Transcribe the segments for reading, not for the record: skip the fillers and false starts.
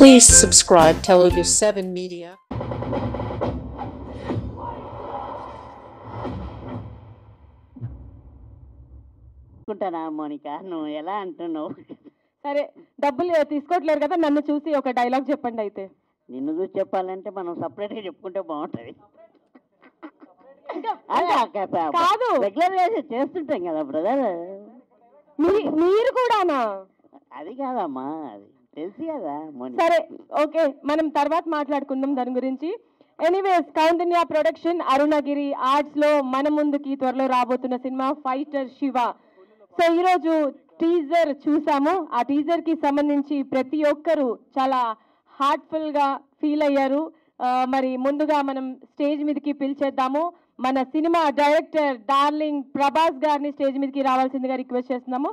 Please subscribe Telugu 7 Media. అనుకుంటానా Monika, నువ్వు ఎలా అంటున్నావు? సరే, డబ్బులు తీసుకోవట్లేరు కదా, నన్ను చూసి ఒక డైలాగ్ చెప్పండి అయితే. నిన్ను చూసి చెప్పాలంటే మనం సపరేట్గా చెప్పుకుంటే బాగుంటుంది. కాదు, రెగ్యులర్ గా చేస్తుంటాం కదా బ్రదర్. మీరు కూడానా? అది కాదమ్మా, అది తెలుసు కదా మోనికా. సరే ఓకే, మనం తర్వాత మాట్లాడుకుందాం దాని గురించి. Anyways, Kaundinya production Arunagiri arts లో మన ముందుకి త్వరలో రాబోతున్న సినిమా ఫైటర్ శివ. సో ఈరోజు టీజర్ చూసాము. ఆ టీజర్ కి సంబంధించి ప్రతి ఒక్కరు చాలా హార్ట్ఫుల్ గా ఫీల్ అయ్యారు. మరి ముందుగా మనం స్టేజ్ మీదకి పిలిచేద్దాము. మన సినిమా డైరెక్టర్ డార్లింగ్ ప్రభాస్ గారిని స్టేజ్ మీదకి రావాల్సిందిగా రిక్వెస్ట్ చేస్తున్నాము.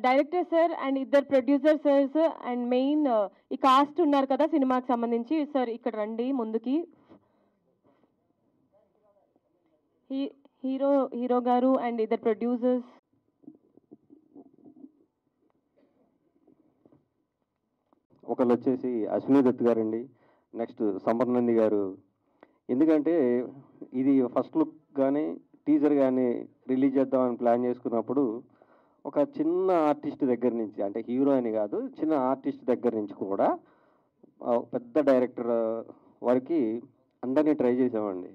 డైరెక్టర్ సార్ అండ్ ఇద్దరు ప్రొడ్యూసర్ సార్స్ అండ్ మెయిన్ ఈ కాస్ట్ ఉన్నారు కదా సినిమాకి సంబంధించి. సార్ ఇక్కడ రండి ముందుకి. హీరో గారు అండ్ ఇద్దరు ప్రొడ్యూసర్స్. ఒకళ్ళు వచ్చేసి అశ్విని దత్ గారండి, నెక్స్ట్ సంపర్నంది గారు. ఎందుకంటే ఇది ఫస్ట్ లుక్ కానీ టీజర్ కానీ రిలీజ్ చేద్దామని ప్లాన్ చేసుకున్నప్పుడు ఒక చిన్న ఆర్టిస్ట్ దగ్గర నుంచి, అంటే హీరో అని కాదు, చిన్న ఆర్టిస్ట్ దగ్గర నుంచి కూడా పెద్ద డైరెక్టర్ వరకు అందరినీ ట్రై చేసామండి.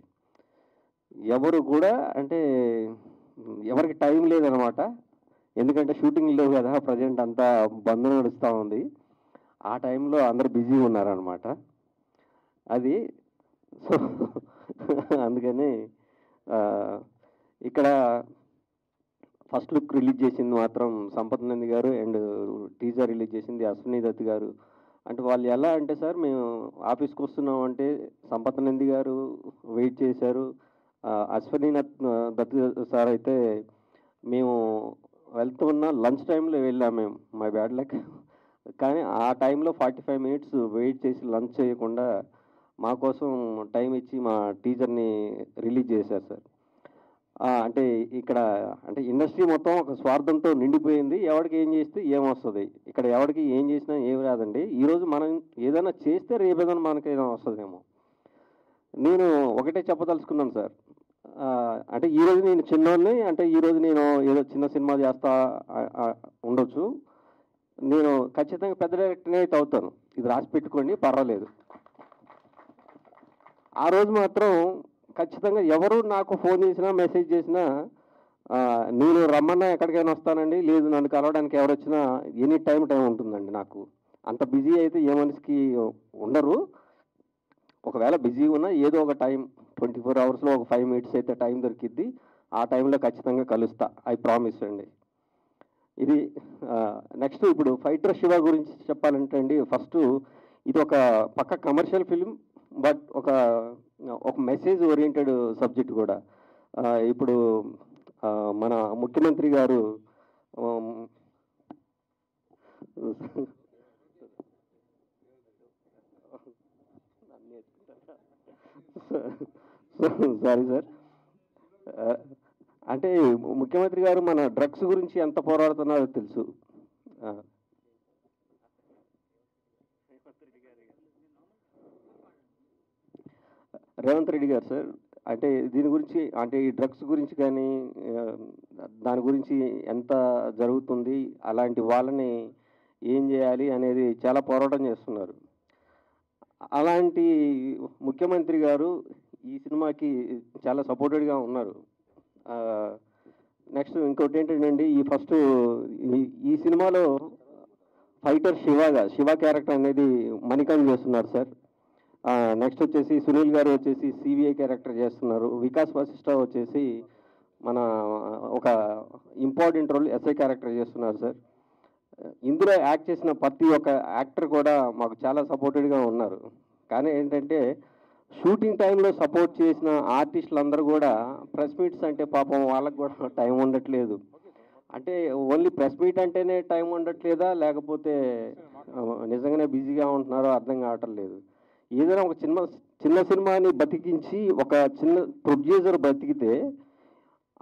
ఎవరు కూడా అంటే ఎవరికి టైం లేదనమాట. ఎందుకంటే షూటింగ్ లేవు కదా, ప్రజెంట్ అంతా బంద్ నడుస్తూ ఉంది. ఆ టైంలో అందరు బిజీ ఉన్నారనమాట. అది సో అందుకని ఇక్కడ ఫస్ట్ లుక్ రిలీజ్ చేసింది మాత్రం సంపత్ నంది గారు అండ్ టీజర్ రిలీజ్ చేసింది అశ్విని దత్ గారు. అంటే వాళ్ళు ఎలా అంటే సార్, మేము ఆఫీస్కి వస్తున్నాం అంటే సంపత్ నంది గారు వెయిట్ చేశారు. అశ్విని దత్ సార్ అయితే మేము వెళ్తున్న లంచ్ టైంలో వెళ్ళాము మేము, మై బ్యాడ్ లక్. కానీ ఆ టైంలో 45 మినిట్స్ వెయిట్ చేసి లంచ్ చేయకుండా మా కోసం టైం ఇచ్చి మా టీజర్ని రిలీజ్ చేశారు సార్. అంటే ఇక్కడ అంటే ఇండస్ట్రీ మొత్తం ఒక స్వార్థంతో నిండిపోయింది. ఎవరికి ఏం చేస్తే ఏమొస్తుంది, ఇక్కడ ఎవరికి ఏం చేసినా ఏం రాదండి. ఈరోజు మనం ఏదైనా చేస్తే రేపేదైనా మనకి ఏదైనా వస్తుందేమో. నేను ఒకటే చెప్పదలుచుకున్నాను సార్. అంటే ఈరోజు నేను చిన్నోడిని, అంటే ఈరోజు నేను ఏదో చిన్న సినిమా చేస్తా ఉండొచ్చు, నేను ఖచ్చితంగా పెద్ద డైరెక్టర్నే అయితే అవుతాను. ఇది రాసి పెట్టుకోండి, పర్వాలేదు. ఆ రోజు మాత్రం ఖచ్చితంగా ఎవరు నాకు ఫోన్ చేసినా మెసేజ్ చేసినా నేను రమ్మన్నా ఎక్కడికైనా వస్తానండి, లేదు నన్ను కలవడానికి ఎవరు వచ్చినా ఎనీ టైం ఉంటుందండి. నాకు అంత బిజీ అయితే ఏ మనిషికి ఉండరు. ఒకవేళ బిజీ ఉన్నా ఏదో ఒక టైం 24 అవర్స్లో ఒక 5 మినిట్స్ అయితే టైం దొరికిద్ది. ఆ టైంలో ఖచ్చితంగా కలుస్తా, ఐ ప్రామిస్ అండి. ఇది నెక్స్ట్ ఇప్పుడు ఫైటర్ శివ గురించి చెప్పాలంటే అండి, ఫస్ట్ ఇది ఒక పక్క కమర్షియల్ ఫిలిం, బట్ ఒక మెసేజ్ ఓరియంటెడ్ సబ్జెక్ట్ కూడా. ఇప్పుడు మన ముఖ్యమంత్రి గారు సారీ సార్, అంటే ముఖ్యమంత్రి గారు మన డ్రగ్స్ గురించి ఎంత పోరాడుతున్నారో తెలుసు. రేవంత్ రెడ్డి గారు సార్, అంటే దీని గురించి, అంటే ఈ డ్రగ్స్ గురించి కానీ దాని గురించి ఎంత జరుగుతుంది, అలాంటి వాళ్ళని ఏం చేయాలి అనేది చాలా పోరాటం చేస్తున్నారు. అలాంటి ముఖ్యమంత్రి గారు ఈ సినిమాకి చాలా సపోర్టెడ్గా ఉన్నారు. నెక్స్ట్ ఇంకోటి ఏంటంటే, ఈ సినిమాలో ఫైటర్ శివ క్యారెక్టర్ అనేది మణికంఠ్ చేస్తున్నారు సార్. నెక్స్ట్ వచ్చేసి సునీల్ గారు వచ్చేసి సిబిఐ క్యారెక్టర్ చేస్తున్నారు. వికాస్ వశిష్ఠ వచ్చేసి మన ఒక ఇంపార్టెంట్ రోల్ ఎస్ఐ క్యారెక్టర్ చేస్తున్నారు సార్. ఇందులో యాక్ట్ చేసిన ప్రతి ఒక్క యాక్టర్ కూడా మాకు చాలా సపోర్టెడ్గా ఉన్నారు. కానీ ఏంటంటే షూటింగ్ టైంలో సపోర్ట్ చేసిన ఆర్టిస్టులు అందరూ కూడా ప్రెస్ మీట్స్ అంటే పాపం వాళ్ళకు కూడా టైం ఉండట్లేదు. అంటే ఓన్లీ ప్రెస్ మీట్ అంటేనే టైం ఉండట్లేదా, లేకపోతే నిజంగానే బిజీగా ఉంటున్నారో అర్థం కావటం లేదు. ఏదైనా ఒక చిన్న సినిమాని బతికించి ఒక చిన్న ప్రొడ్యూసర్ బతికితే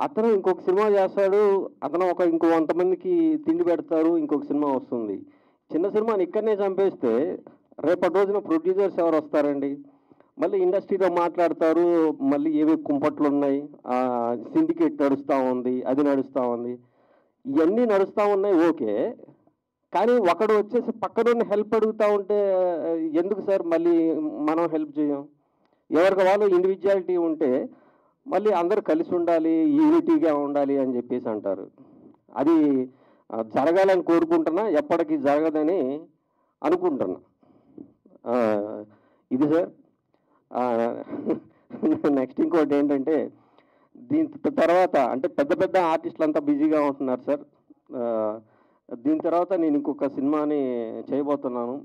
అతను ఇంకొక సినిమా చేస్తాడు, అతను ఇంకో 100 మందికి తిండి పెడతారు, ఇంకొక సినిమా వస్తుంది. చిన్న సినిమాని ఇక్కడనే చంపేస్తే రేపటి రోజున ప్రొడ్యూసర్స్ ఎవరు వస్తారండి? మళ్ళీ ఇండస్ట్రీలో మాట్లాడతారు, మళ్ళీ ఏవి కుంపట్లు ఉన్నాయి, సిండికేట్ నడుస్తూ ఉంది, అది నడుస్తూ ఉంది, ఇవన్నీ నడుస్తూ ఉన్నాయి. ఓకే, కానీ ఒకడు వచ్చేసి పక్కన హెల్ప్ అడుగుతూ ఉంటే ఎందుకు సార్ మళ్ళీ మనం హెల్ప్ చేయం? ఎవరికి వాళ్ళు ఇండివిజువాలిటీ ఉంటే మళ్ళీ అందరూ కలిసి ఉండాలి, యూనిటీగా ఉండాలి అని చెప్పేసి అంటారు. అది జరగాలని కోరుకుంటున్నా, ఎప్పటికీ జరగదని అనుకుంటున్నా. ఇది సార్. నెక్స్ట్ ఇంకోటి ఏంటంటే, దీని తర్వాత అంటే పెద్ద ఆర్టిస్టులు అంతా బిజీగా ఉంటున్నారు సార్. దీని తర్వాత నేను ఇంకొక సినిమాని చేయబోతున్నాను.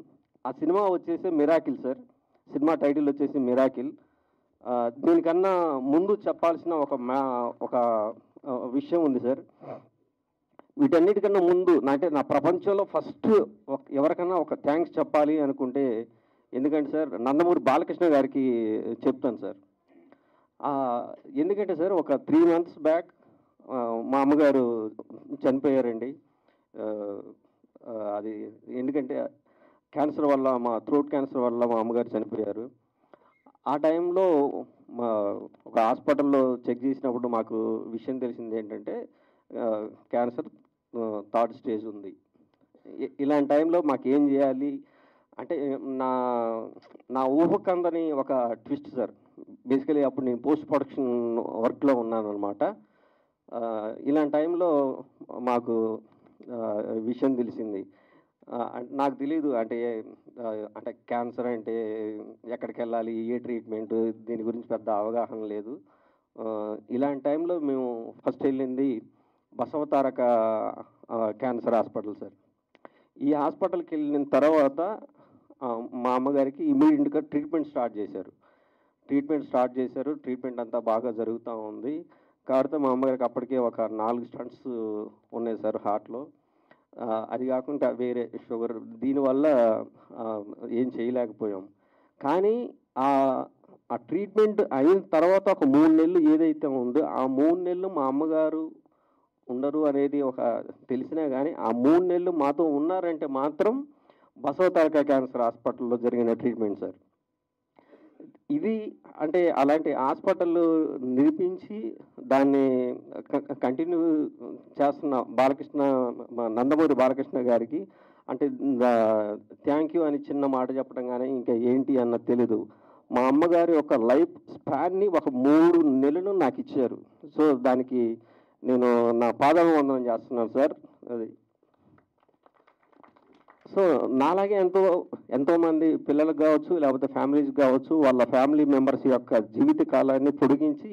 ఆ సినిమా వచ్చేసి మిరాకిల్ సార్. సినిమా టైటిల్ వచ్చేసి మిరాకిల్. దీనికన్నా ముందు చెప్పాల్సిన ఒక విషయం ఉంది సార్. వీటన్నిటికన్నా ముందు అంటే నా ప్రపంచంలో ఫస్ట్ ఎవరికన్నా ఒక థ్యాంక్స్ చెప్పాలి అనుకుంటే, ఎందుకంటే సార్ నందమూరి బాలకృష్ణ గారికి చెప్తాను సార్. ఎందుకంటే సార్ ఒక 3 months బ్యాక్ మా అమ్మగారు చనిపోయారండి. అది ఎందుకంటే క్యాన్సర్ వల్ల, మా థ్రోట్ క్యాన్సర్ వల్ల మా అమ్మగారు చనిపోయారు. ఆ టైంలో ఒక హాస్పిటల్లో చెక్ చేసినప్పుడు మాకు విషయం తెలిసింది ఏంటంటే క్యాన్సర్ 3rd స్టేజ్ ఉంది. ఇలాంటి టైంలో మాకేం చేయాలి అంటే నా ఊహకందని ఒక ట్విస్ట్ సార్. బేసికలీ అప్పుడు నేను పోస్ట్ ప్రొడక్షన్ వర్క్లో ఉన్నాను అనమాట. ఇలాంటి టైంలో మాకు విషయం తెలిసింది. నాకు తెలీదు అంటే క్యాన్సర్ అంటే ఎక్కడికి వెళ్ళాలి, ఏ ట్రీట్మెంట్, దీని గురించి పెద్ద అవగాహన లేదు. ఇలాంటి టైంలో మేము ఫస్ట్ వెళ్ళింది బసవతారక క్యాన్సర్ హాస్పిటల్ సార్. ఈ హాస్పిటల్కి వెళ్ళిన తర్వాత మా అమ్మగారికి ఇమీడియట్గా ట్రీట్మెంట్ స్టార్ట్ చేశారు. ట్రీట్మెంట్ అంతా బాగా జరుగుతూ ఉంది. కాకపోతే మా అమ్మగారికి అప్పటికే ఒక 4 స్టంట్స్ ఉన్నాయి సార్ హార్ట్లో. అది కాకుండా వేరే షుగర్, దీనివల్ల ఏం చేయలేకపోయాం. కానీ ఆ ట్రీట్మెంట్ అయిన తర్వాత ఒక 3 నెలలు ఏదైతే ఉందో ఆ 3 నెలలు మా అమ్మగారు ఉండరు అనేది ఒక తెలిసినా కానీ ఆ 3 నెలలు మాతో ఉన్నారంటే మాత్రం బసవతారక క్యాన్సర్ హాస్పిటల్లో జరిగిన ట్రీట్మెంట్ సార్. ఇది అంటే అలాంటి హాస్పిటల్ నిర్మించి దాన్ని కంటిన్యూ చేస్తున్న నందమూరి బాలకృష్ణ గారికి అంటే థ్యాంక్ యూ అని చిన్న మాట చెప్పడం కానీ ఇంకా ఏంటి అన్నది తెలీదు. మా అమ్మగారి ఒక లైఫ్ స్పాన్ని ఒక 3 నెలలు నాకు ఇచ్చారు. సో దానికి నేను నా పాదాభివందనం చేస్తున్నాను సార్. అది సో నాలాగే ఎంతోమంది పిల్లలకు కావచ్చు, లేకపోతే ఫ్యామిలీస్ కావచ్చు, వాళ్ళ ఫ్యామిలీ మెంబర్స్ యొక్క జీవిత కాలాన్ని పొడిగించి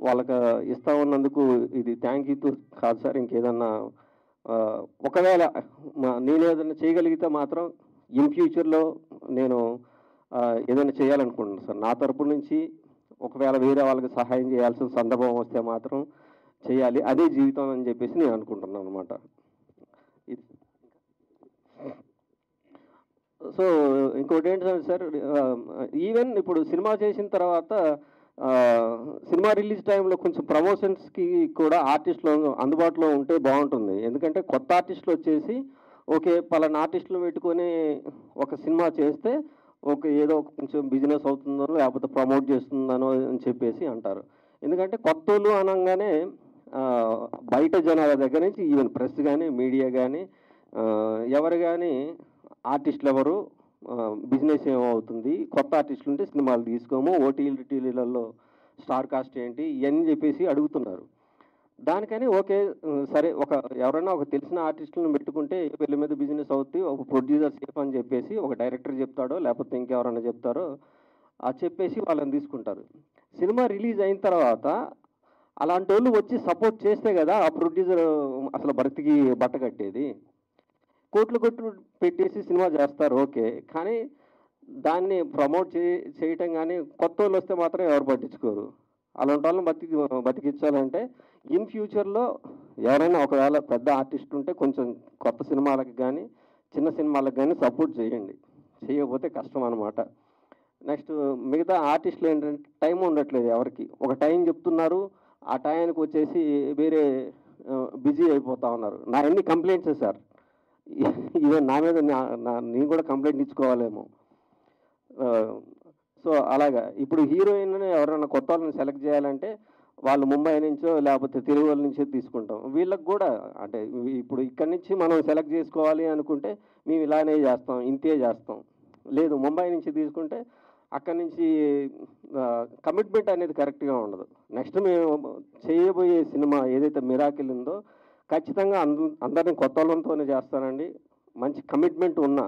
వాళ్ళకి ఇస్తా ఉన్నందుకు ఇది థ్యాంక్ యూ కాదు సార్. ఇంకేదన్నా ఒకవేళ నేను ఏదైనా చేయగలిగితే మాత్రం ఇన్ ఫ్యూచర్లో నేను ఏదైనా చేయాలనుకుంటున్నాను సార్. నా తరపు నుంచి ఒకవేళ వేరే వాళ్ళకి సహాయం చేయాల్సిన సందర్భం వస్తే మాత్రం చేయాలి, అదే జీవితం అని చెప్పేసి నేను అనుకుంటున్నాను అనమాట. సో ఇంకోటి ఏంటంటే సార్, ఈవెన్ ఇప్పుడు సినిమా చేసిన తర్వాత సినిమా రిలీజ్ టైంలో కొంచెం ప్రమోషన్స్కి కూడా ఆర్టిస్టులు అందుబాటులో ఉంటే బాగుంటుంది. ఎందుకంటే కొత్త ఆర్టిస్టులు వచ్చేసి ఓకే పలానా ఆర్టిస్టులు పెట్టుకొని ఒక సినిమా చేస్తే ఓకే ఏదో కొంచెం బిజినెస్ అవుతుందనో లేకపోతే ప్రమోట్ చేస్తుందనో అని చెప్పేసి అంటారు. ఎందుకంటే కొత్తలు అనగానే బయట జనాల దగ్గర నుంచి ఈవెన్ ప్రెస్ కానీ, మీడియా కానీ, ఎవరు కానీ ఆర్టిస్టులు ఎవరు, బిజినెస్ ఏమవుతుంది, కొత్త ఆర్టిస్టులు ఉంటే సినిమాలు తీసుకోము, ఓటీటీలలో స్టార్ కాస్ట్ ఏంటి ఇవన్నీ చెప్పేసి అడుగుతున్నారు. దానికని ఓకే సరే ఎవరైనా ఒక తెలిసిన ఆర్టిస్టులను పెట్టుకుంటే వీళ్ళ మీద బిజినెస్ అవుతుంది, ఒక ప్రొడ్యూసర్ సేఫ్ అని చెప్పేసి ఒక డైరెక్టర్ చెప్తాడో లేకపోతే ఇంకెవరైనా చెప్తారో చెప్పేసి వాళ్ళని తీసుకుంటారు. సినిమా రిలీజ్ అయిన తర్వాత అలాంటి వాళ్ళు వచ్చి సపోర్ట్ చేస్తే కదా ఆ ప్రొడ్యూసర్ అసలు బ్రతికి బట్ట కట్టేది. కోట్లు పెట్టేసి సినిమా చేస్తారు ఓకే, కానీ దాన్ని ప్రమోట్ చేయటం కానీ కొత్త వాళ్ళు వస్తే మాత్రం ఎవరు పట్టించుకోరు. అలాంటి వాళ్ళని బతికించాలంటే ఇన్ ఫ్యూచర్లో ఎవరైనా ఒకవేళ పెద్ద ఆర్టిస్ట్ ఉంటే కొంచెం కొత్త సినిమాలకు కానీ చిన్న సినిమాలకు కానీ సపోర్ట్ చేయండి. చేయకపోతే కష్టం అనమాట. నెక్స్ట్ మిగతా ఆర్టిస్టులు ఏంటంటే టైం ఉండట్లేదు ఎవరికి. ఒక టైం చెప్తున్నారు, ఆ టైంకి వచ్చేసి వేరే బిజీ అయిపోతూ ఉన్నారు. నా ఎన్ని కంప్లైంట్స్ సార్, ఇదే నా మీద నేను కూడా కంప్లైంట్ ఇచ్చుకోవాలేమో. సో అలాగా ఇప్పుడు హీరోయిన్ ఎవరైనా కొత్త వాళ్ళని సెలెక్ట్ చేయాలంటే వాళ్ళు ముంబై నుంచో లేకపోతే తెలుగు వాళ్ళ నుంచో తీసుకుంటాం. వీళ్ళకి కూడా అంటే ఇప్పుడు ఇక్కడి నుంచి మనం సెలెక్ట్ చేసుకోవాలి అనుకుంటే మేము ఇలానే చేస్తాం, ఇంతే చేస్తాం. లేదు ముంబై నుంచి తీసుకుంటే అక్కడి నుంచి కమిట్మెంట్ అనేది కరెక్ట్గా ఉండదు. నెక్స్ట్ మేము చేయబోయే సినిమా ఏదైతే మిరాకిల్ ఉందో ఖచ్చితంగా అందరినీ కొత్త వాళ్ళతోనే చేస్తానండి. మంచి కమిట్మెంట్ ఉన్న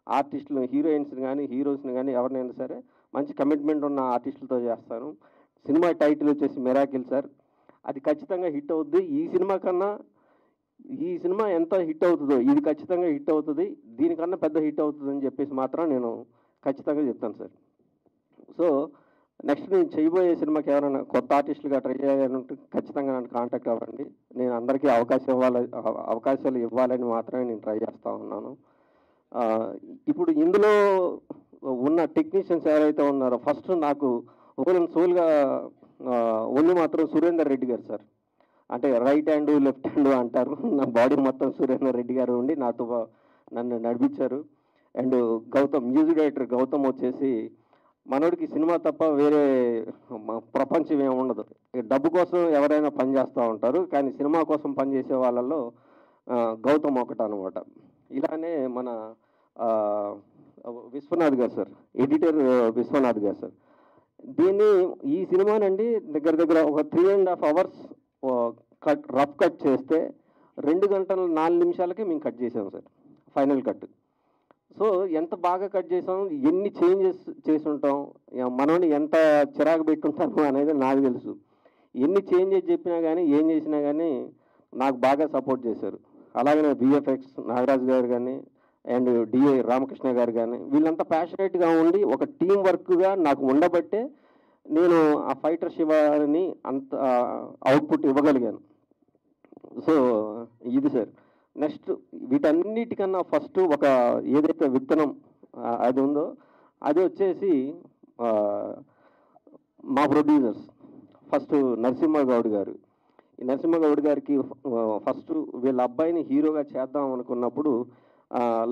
ఆర్టిస్టులు, హీరోయిన్స్ని కానీ హీరోస్ని కానీ ఎవరినైనా సరే మంచి కమిట్మెంట్ ఉన్న ఆర్టిస్టులతో చేస్తాను. సినిమా టైటిల్ వచ్చేసి మిరాకిల్ సార్. అది ఖచ్చితంగా హిట్ అవుద్ది. ఈ సినిమా కన్నా ఈ సినిమా ఎంత హిట్ అవుతుందో ఇది ఖచ్చితంగా హిట్ అవుతుంది, దీనికన్నా పెద్ద హిట్ అవుతుంది అని చెప్పేసి మాత్రం నేను ఖచ్చితంగా చెప్తాను సార్. సో నెక్స్ట్ నేను చేయబోయే సినిమాకి ఎవరైనా కొత్త ఆర్టిస్టులుగా ట్రై చేయాలంటే ఖచ్చితంగా నన్ను కాంటాక్ట్ అవ్వండి. నేను అందరికీ అవకాశాలు ఇవ్వాలని మాత్రమే నేను ట్రై చేస్తూ ఉన్నాను. ఇప్పుడు ఇందులో ఉన్న టెక్నీషియన్స్ ఎవరైతే ఉన్నారో ఫస్ట్ నాకు ఓపెన్ సోల్గా ఓన్లీ మాత్రం సురేందర్ రెడ్డి గారు సార్. అంటే రైట్ హ్యాండ్ లెఫ్ట్ హ్యాండ్ అంటారు. నా బాడీ మొత్తం సురేందర్ రెడ్డి గారు ఉండి నాతో నన్ను నడిపించారు. And Gautam, music director Gautam వచ్చేసి మనోడికి సినిమా తప్ప వేరే ప్రపంచం ఏమి ఉండదు. డబ్బు కోసం ఎవరైనా పని చేస్తూ ఉంటారు, కానీ సినిమా కోసం పనిచేసే వాళ్ళల్లో గౌతమ్ ఒకటి అనమాట. ఇలానే మన విశ్వనాథ్ గారు సార్, ఎడిటర్ విశ్వనాథ్ గారు సార్. ఈ సినిమానండి దగ్గర ఒక 3.5 hours రఫ్ కట్ చేస్తే 2 గంటల 4 నిమిషాలకే మేము కట్ చేసాం సార్, ఫైనల్ కట్. సో ఎంత బాగా కట్ చేసాం, ఎన్ని చేంజెస్ చేసి ఉంటాం, మనోని ఎంత చిరాకు పెట్టుంటాము అనేది నాకు తెలుసు. ఎన్ని చేంజెస్ చెప్పినా కానీ ఏం చేసినా కానీ నాకు బాగా సపోర్ట్ చేశారు. అలాగనే విఎఫ్ఎక్స్ నాగరాజు గారు కానీ అండ్ డిఏ రామకృష్ణ గారు కానీ వీళ్ళంతా ప్యాషనేట్గా ఉండి ఒక టీం వర్క్గా నాకు ఉండబట్టే నేను ఆ ఫైటర్ శివాని అంత అవుట్పుట్ ఇవ్వగలిగాను. సో ఇది సార్. నెక్స్ట్ వీటన్నిటికన్నా ఫస్ట్ ఒక ఏదైతే విత్తనం అది ఉందో అది వచ్చేసి మా ప్రొడ్యూసర్స్. ఫస్ట్ నరసింహగౌడ్ గారు. ఈ నరసింహగౌడ్ గారికి ఫస్ట్ వీళ్ళ అబ్బాయిని హీరోగా చేద్దాం అనుకున్నప్పుడు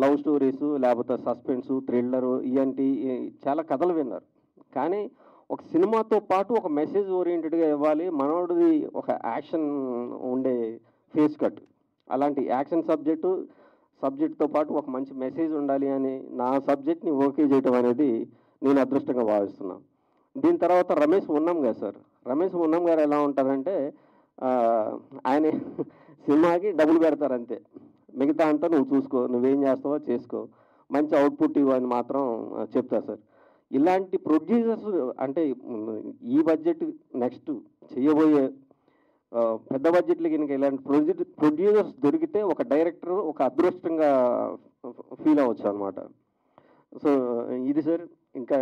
లవ్ స్టోరీసు లేకపోతే సస్పెన్సు థ్రిల్లరు ఇలాంటి చాలా కథలు విన్నారు. కానీ ఒక సినిమాతో పాటు ఒక మెసేజ్ ఓరియంటెడ్గా ఇవ్వాలి, మనోడిది ఒక యాక్షన్ ఉండే ఫేస్ కట్, అలాంటి యాక్షన్ సబ్జెక్ట్తో పాటు ఒక మంచి మెసేజ్ ఉండాలి అని నా సబ్జెక్ట్ని ఓకే చేయడం అనేది నేను అదృష్టంగా భావిస్తున్నాను. దీని తర్వాత రమేష్ ఉన్నం గారు సార్. రమేష్ ఉన్నం గారు ఎలా ఉంటారంటే ఆయన సినిమాకి డబ్బులు పెడతారు అంతే, మిగతా అంతా నువ్వు చూసుకో, నువ్వేం చేస్తావో చేసుకో, మంచి అవుట్పుట్ ఇవ్వు అని మాత్రం చెప్తారు సార్. ఇలాంటి ప్రొడ్యూసర్స్ అంటే ఈ బడ్జెట్ నెక్స్ట్ చేయబోయే పెద్ద బడ్జెట్లకి కనుక ఇలాంటి ప్రొడ్యూసర్స్ దొరికితే ఒక డైరెక్టర్ ఒక అదృష్టంగా ఫీల్ అవ్వచ్చు అనమాట. సో ఇది సార్. ఇంకా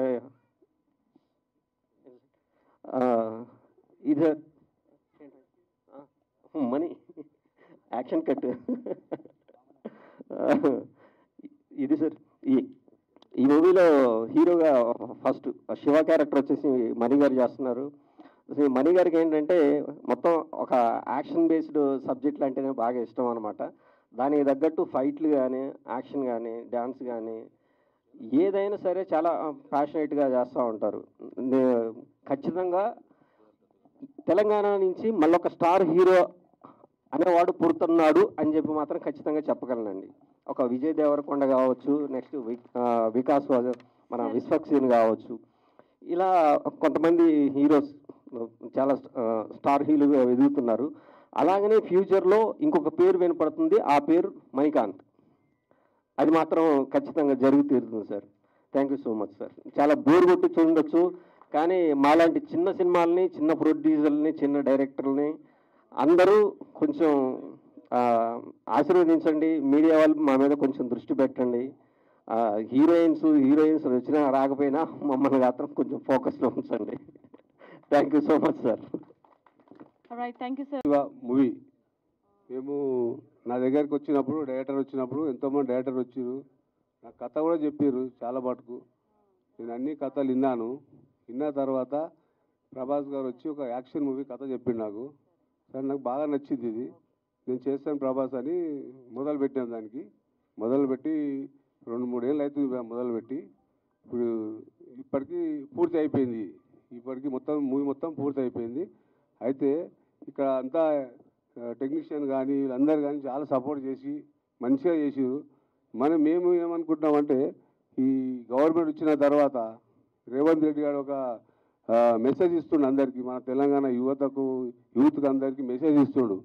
ఇది సార్ మనీ యాక్షన్ కట్ ఇది సార్. ఈ మూవీలో హీరోగా ఫస్ట్ శివ క్యారెక్టర్ వచ్చేసి మణి గారు చేస్తున్నారు. మణి గారికి ఏంటంటే మొత్తం ఒక యాక్షన్ బేస్డ్ సబ్జెక్ట్లు అంటేనే బాగా ఇష్టం అనమాట. దానికి తగ్గట్టు ఫైట్లు కానీ యాక్షన్ కానీ డ్యాన్స్ కానీ ఏదైనా సరే చాలా ప్యాషనేట్గా చేస్తూ ఉంటారు. ఖచ్చితంగా తెలంగాణ నుంచి మళ్ళొక స్టార్ హీరో అనేవాడు పుడుతున్నాడు అని చెప్పి మాత్రం ఖచ్చితంగా చెప్పగలనండి. ఒక విజయ్ దేవరకొండ కావచ్చు, నెక్స్ట్ వికాస్ మన విశ్వక్సేన్ కావచ్చు, ఇలా కొంతమంది హీరోస్ చాలా స్టార్ హీరోగా ఎదుగుతున్నారు. అలాగనే ఫ్యూచర్లో ఇంకొక పేరు వినపడుతుంది, ఆ పేరు మణికాంత్. అది మాత్రం ఖచ్చితంగా జరిగి తీరుతుంది sir. Thank you so much sir. చాలా బోర్ కొట్టి చూడొచ్చు, కానీ మాలాంటి చిన్న సినిమాలని, చిన్న ప్రొడ్యూసర్లని, చిన్న డైరెక్టర్లని అందరూ కొంచెం ఆశీర్వదించండి. మీడియా వాళ్ళు మా మీద కొంచెం దృష్టి పెట్టండి. హీరోయిన్స్ వచ్చినా రాకపోయినా మమ్మల్ని మాత్రం కొంచెం ఫోకస్లో ఉంచండి. Thank you so much sir. Thank you sir. Movie మేము నా దగ్గరికి వచ్చినప్పుడు డైరెక్టర్ వచ్చినప్పుడు ఎంతోమంది డైరెక్టర్ వచ్చారు, నా కథ కూడా చెప్పారు చాలా మటుకు. నేను అన్ని కథలు విన్న తర్వాత ప్రభాస్ గారు వచ్చి ఒక యాక్షన్ మూవీ కథ చెప్పిండు నాకు. సార్ నాకు బాగా నచ్చింది, ఇది నేను చేస్తాను ప్రభాస్ అని మొదలుపెట్టాను. దానికి మొదలుపెట్టి 2-3 ఏళ్ళు అవుతుంది మొదలుపెట్టి. ఇప్పుడు ఇప్పటికీ పూర్తి అయిపోయింది. ఇప్పటికీ మూవీ మొత్తం పూర్తి అయిపోయింది. అయితే ఇక్కడ అంతా టెక్నీషియన్ కానీ వీళ్ళందరూ కానీ చాలా సపోర్ట్ చేసి మంచిగా చేసారు. మేము ఏమనుకుంటున్నామంటే ఈ గవర్నమెంట్ వచ్చిన తర్వాత రేవంత్ రెడ్డి గారు ఒక మెసేజ్ ఇస్తుండు అందరికీ, మన తెలంగాణ యూత్కి అందరికీ మెసేజ్ ఇస్తుండు.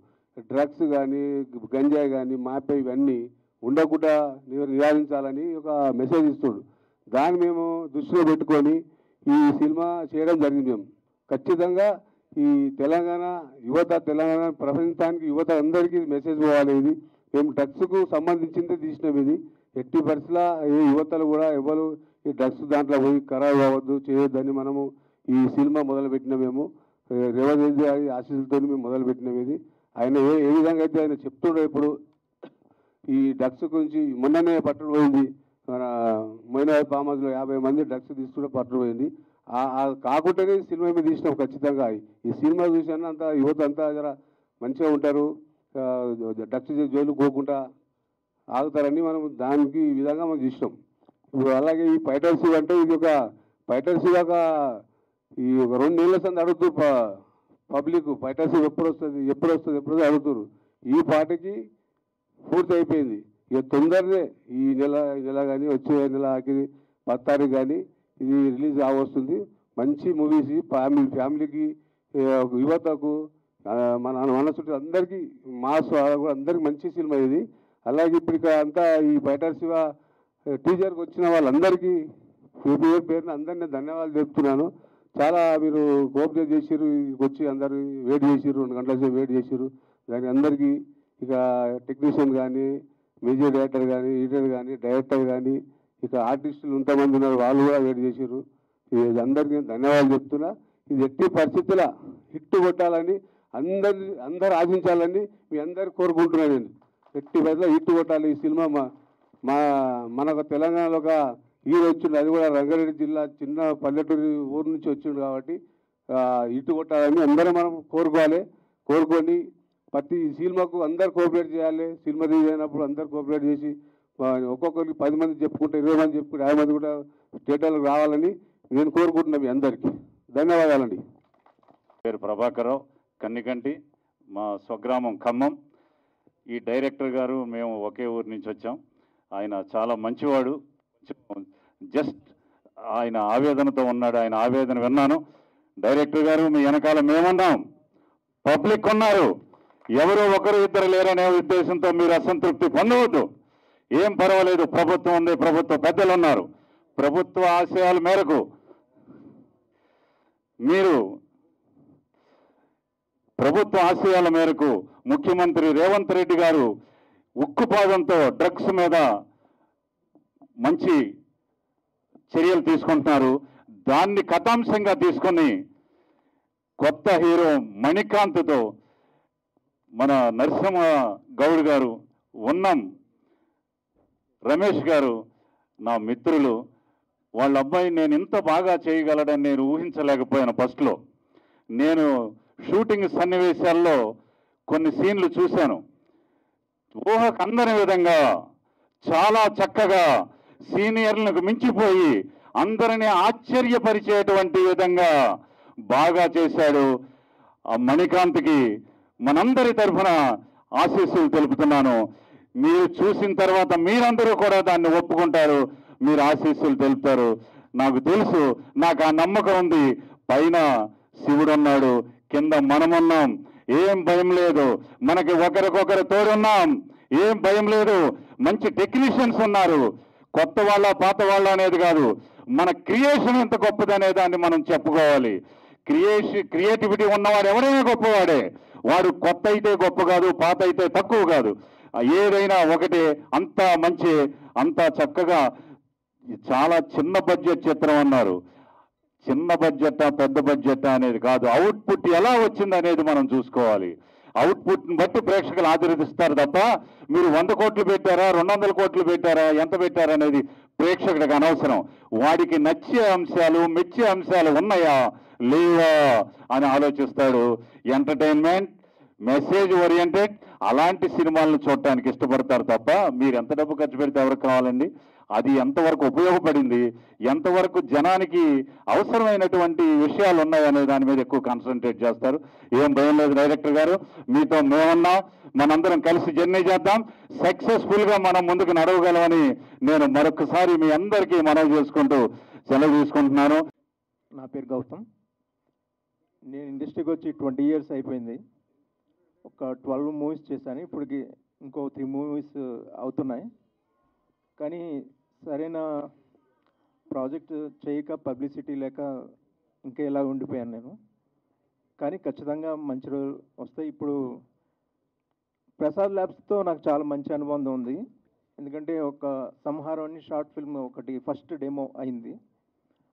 డ్రగ్స్ కానీ గంజాయి కానీ మాపే ఇవన్నీ ఉండకుండా నివారించాలని ఒక మెసేజ్ ఇస్తుండు. దాన్ని మేము దృష్టిలో పెట్టుకొని ఈ సినిమా చేయడం జరిగింది. మేము ఖచ్చితంగా ఈ తెలంగాణ ప్రపంచానికి యువత అందరికీ మెసేజ్ పోవాలి. ఇది మేము డ్రగ్స్కు సంబంధించిందే తీసినాం. ఇది ఎట్టి పరిస్థితుల్లో ఏ యువతలు కూడా ఎవరు ఈ డ్రగ్స్ దాంట్లో పోయి ఖరాబ్ అవ్వద్దు, చేయొద్దని మనము ఈ సినిమా మొదలుపెట్టినాం. మేము రేవంత్ రెడ్డి గారి ఆశీస్సులతో మేము మొదలుపెట్టినాం. ఇది ఆయన ఏ విధంగా అయితే ఆయన చెప్తుండో ఇప్పుడు ఈ డ్రగ్స్ గురించి మొన్ననే పట్టుడు పోయింది. మన మొయినాబాద్ పామద్లో 50 మంది డ్రగ్స్ తీసుకుంటే పట్టుడు పోయింది. కాకుండానే సినిమా మీద తీసినాం. ఖచ్చితంగా ఈ సినిమా చూసాను అంతా యువత అంతా జర మంచిగా ఉంటారు, డ్రగ్స్ జైలు పోకుండా ఆగుతారని మనం దానికి ఈ విధంగా మనం చూసినాం. ఇప్పుడు అలాగే ఈ ఫైటర్స్ అంటే ఇది ఒక ఫైటర్స్ దాకా ఈ ఒక 2 నెలల సంది అడుగుతూ పబ్లిక్ ఫైటర్స్ ఎప్పుడు వస్తుంది అడుగుతారు. ఈ పాటకి పూర్తి అయిపోయింది. ఇక తొందరనే ఈ నెల కానీ వచ్చే నెల 10 తారీఖు కానీ ఇది రిలీజ్ అవస్తుంది. మంచి మూవీస్ ఫ్యామిలీకి యువతకు మన చుట్టూ అందరికీ మాస్ కూడా అందరికీ మంచి సినిమా ఇది. అలాగే ఇప్పుడు ఇక అంతా ఈ ఫైటర్ శివ టీజర్కి వచ్చిన వాళ్ళందరికీ పేరున అందరినీ ధన్యవాదాలు చెప్తున్నాను. చాలా మీరు కోఆపరేట్ చేసిర్రు, వచ్చి అందరు వెయిట్ చేసిర్రు, 2 గంటల సేపు వెయిట్ చేసిర్రు. దానికి అందరికీ ఇక టెక్నీషియన్ కానీ మ్యూజిక్ డైరెక్టర్ కానీ ఎడిటర్ కానీ డైరెక్టర్ కానీ ఇక ఆర్టిస్టులు ఇంతమంది ఉన్నారు, వాళ్ళు కూడా వెయిట్ చేసిర్రు. ఇది అందరికీ ధన్యవాదాలు చెప్తున్నా. ఇది ఎట్టి పరిస్థితుల హిట్ కొట్టాలని అందరు ఆశించాలని మీ అందరు కోరుకుంటున్నాను. నేను ఎట్టి పరిస్థితుల్లో హిట్ కొట్టాలి ఈ సినిమా. మనకు తెలంగాణలో ఒక హీరో వచ్చిండు, అది కూడా రంగారెడ్డి జిల్లా చిన్న పల్లెటూరు ఊరు నుంచి వచ్చిండు కాబట్టి హిట్ కొట్టాలని అందరం మనం కోరుకొని ప్రతి సినిమాకు అందరు కోఆపరేట్ చేయాలి. సినిమా రిలీజ్ అయినప్పుడు అందరు కోఆపరేట్ చేసి ఒక్కొక్కరికి 10 మంది చెప్పుకుంటే 20 మంది చెప్పుకుంటే 50 మంది కూడా థియేటర్లకు రావాలని నేను కోరుకుంటున్నాను. మీ అందరికీ ధన్యవాదాలండి. పేరు ప్రభాకరరావు, కన్నికంటి, మా స్వగ్రామం ఖమ్మం. ఈ డైరెక్టర్ గారు మేము ఒకే ఊరి నుంచి వచ్చాం. ఆయన చాలా మంచివాడు. జస్ట్ ఆయన ఆవేదనతో ఉన్నాడు. ఆయన ఆవేదన విన్నాను. డైరెక్టర్ గారు మీ వెనకాల మేమున్నాం, పబ్లిక్ ఉన్నారు, ఎవరో ఒకరు ఇద్దరు లేరనే ఉద్దేశంతో మీరు అసంతృప్తి పొందవద్దు. ఏం పర్వాలేదు, ప్రభుత్వం ఉంది, ప్రభుత్వ పెద్దలు ఉన్నారు. ప్రభుత్వ ఆశయాల మేరకు ముఖ్యమంత్రి రేవంత్ రెడ్డి గారు ఉక్కుపాదంతో డ్రగ్స్ మీద మంచి చర్యలు తీసుకుంటున్నారు. దాన్ని కథాంశంగా తీసుకొని కొత్త హీరో మణికాంత్తో మన నరసింహ గౌడ్ గారు, ఉన్నం రమేష్ గారు నా మిత్రులు. వాళ్ళ అబ్బాయి నేను ఇంత బాగా చేయగలడని నేను ఊహించలేకపోయాను. ఫస్ట్లో నేను షూటింగ్ సన్నివేశాల్లో కొన్ని సీన్లు చూశాను. ఊహకు అందని విధంగా చాలా చక్కగా సీనియర్లకు మించిపోయి అందరినీ ఆశ్చర్యపరిచేటువంటి విధంగా బాగా చేశాడు. ఆ మణికాంత్కి మనందరి తరఫున ఆశీస్సులు తెలుపుతున్నాను. మీరు చూసిన తర్వాత మీరందరూ కూడా దాన్ని ఒప్పుకుంటారు, మీరు ఆశీస్సులు తెలుపుతారు. నాకు తెలుసు, నాకు ఆ నమ్మకం ఉంది. పైన శివుడు ఉన్నాడు, కింద మనమున్నాం, ఏం భయం లేదు. మనకి ఒకరికొకరు తోడున్నాం, ఏం భయం లేదు. మంచి టెక్నీషియన్స్ ఉన్నారు, కొత్త వాళ్ళ పాత వాళ్ళ అనేది కాదు, మన క్రియేషన్ ఎంత గొప్పదనే దాన్ని మనం చెప్పుకోవాలి. క్రియేటివిటీ ఉన్నవాడు ఎవరైనా గొప్పవాడే. వాడు కొత్త అయితే గొప్ప కాదు, పాత అయితే తక్కువ కాదు, ఏదైనా ఒకటే. అంతా మంచి, అంతా చక్కగా చాలా చిన్న బడ్జెట్ చిత్రం అన్నారు. చిన్న బడ్జెట్టా పెద్ద బడ్జెట్టా అనేది కాదు, అవుట్పుట్ ఎలా వచ్చింది అనేది మనం చూసుకోవాలి. అవుట్పుట్ని బట్టి ప్రేక్షకులు ఆదరిస్తారు తప్ప మీరు 100 కోట్లు పెట్టారా 200 కోట్లు పెట్టారా ఎంత పెట్టారా అనేది ప్రేక్షకుడికి అనవసరం. వాడికి నచ్చే అంశాలు మెచ్చే అంశాలు ఉన్నాయా లేవా అని ఆలోచిస్తాడు. ఎంటర్టైన్మెంట్ మెసేజ్ ఓరియంటెడ్ అలాంటి సినిమాలను చూడటానికి ఇష్టపడతారు తప్ప మీరు ఎంత డబ్బు ఖర్చు పెడితే ఎవరికి కావాలండి, అది ఎంతవరకు ఉపయోగపడింది, ఎంతవరకు జనానికి అవసరమైనటువంటి విషయాలు ఉన్నాయనే దాని మీద ఎక్కువ కాన్సన్ట్రేట్ చేస్తారు. ఏం భయం లేదు డైరెక్టర్ గారు, మీతో మేమున్నాం, మనందరం కలిసి జర్నీ చేద్దాం, సక్సెస్ఫుల్గా మనం ముందుకు నడవగలమని నేను మరొకసారి మీ అందరికీ మనవి చేసుకుంటూ సెలవు తీసుకుంటున్నాను. నా పేరు గౌతమ్. నేను ఇండస్ట్రీకి వచ్చి 20 years అయిపోయింది. ఒక 12 మూవీస్ చేశాను. ఇప్పటికి ఇంకో 3 మూవీస్ అవుతున్నాయి. కానీ సరైన ప్రాజెక్ట్ చేయక పబ్లిసిటీ లేక ఇంకా ఇలా ఉండిపోయాను నేను. కానీ ఖచ్చితంగా మంచి రోజులు వస్తాయి. ఇప్పుడు ప్రసాద్ ల్యాబ్స్తో నాకు చాలా మంచి అనుబంధం ఉంది. ఎందుకంటే ఒక సంహారం అని షార్ట్ ఫిల్మ్ ఒకటి ఫస్ట్ డెమో అయింది.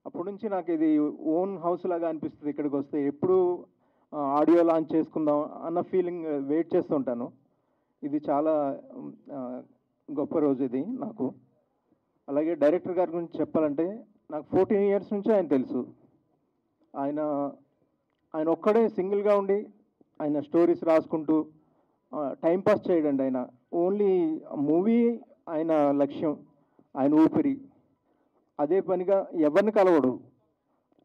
అప్పటి నుంచి నాకు ఇది ఓన్ హౌస్ లాగా అనిపిస్తుంది. ఇక్కడికి వస్తే ఎప్పుడు ఆడియో లాంచ్ చేసుకుందాం అన్న ఫీలింగ్ వెయిట్ చేస్తుంటాను. ఇది చాలా గొప్ప రోజు ఇది నాకు. అలాగే డైరెక్టర్ గారి గురించి చెప్పాలంటే నాకు 14 years నుంచి ఆయన తెలుసు. ఆయన ఒక్కడే సింగిల్గా ఉండి ఆయన స్టోరీస్ రాసుకుంటూ టైంపాస్ చేయడండి. ఆయన ఓన్లీ మూవీ ఆయన లక్ష్యం, ఆయన ఊపిరి. అదే పనిగా ఎవరిని కలవడు,